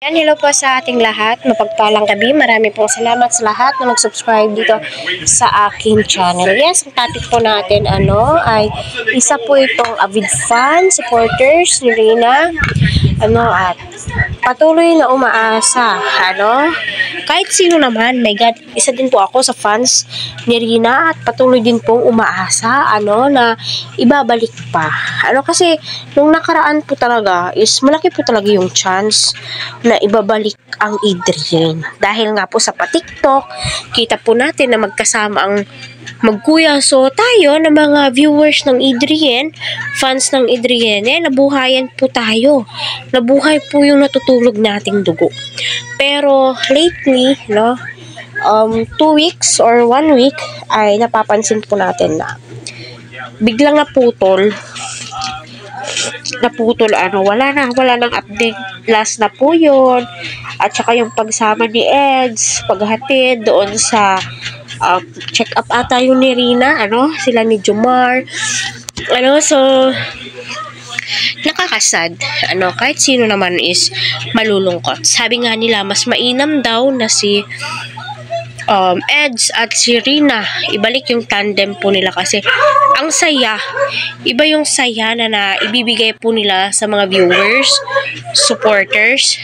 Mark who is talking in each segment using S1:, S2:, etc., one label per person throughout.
S1: Yan, hello po sa ating lahat. Mapagpalang gabi. Marami pong salamat sa lahat na mag-subscribe dito sa aking channel. Yes, ang topic po natin ay isa po itong avid fan, supporters ni Rina. At patuloy na umaasa. Kahit sino naman, my God, isa din po ako sa fans ni Rina at patuloy din pong umaasa na ibabalik pa. Kasi nung nakaraan po talaga is malaki po talaga yung chance na ibabalik ang Adrienne. Dahil nga po sa pa-TikTok, kita po natin na magkasama ang magkuya. So tayo na mga viewers ng Adrienne, fans ng Adrienne, nabuhayan po tayo. Nabuhay po yung natutulog nating dugo. Pero lately, 2 weeks or 1 week ay napapansin po natin na biglang naputol, wala nang update. Last na po yun. At saka yung pagsama ni Eds, paghatid doon sa check up ata yun ni Rina, sila ni Jomar. So nakakasad. Kahit sino naman is malulungkot. Sabi nga nila, mas mainam daw na si Eds at si Rina, ibalik yung tandem po nila kasi ang saya, iba yung saya na ibibigay po nila sa mga viewers, supporters,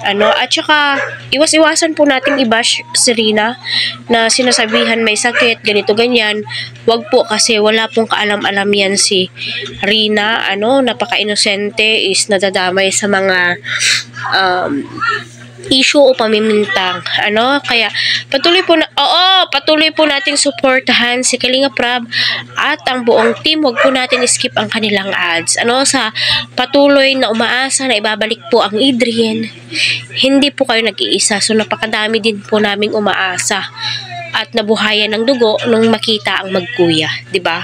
S1: at saka iwas-iwasan po nating i-bash si Rina na sinasabihan may sakit, ganito ganyan. Wag po, kasi wala pong kaalam-alam yan si Rina, napaka-inosente, is nadadamay sa mga issue o pamimintang. Kaya patuloy po nating suportahan si Kalinga Prab at ang buong team. Huwag po natin skip ang kanilang ads. Sa patuloy na umaasa na ibabalik po ang Adrienne. Hindi po kayo nag-iisa. So napakadami din po naming umaasa at nabuhayan ng dugo nung makita ang magkuya, 'di ba?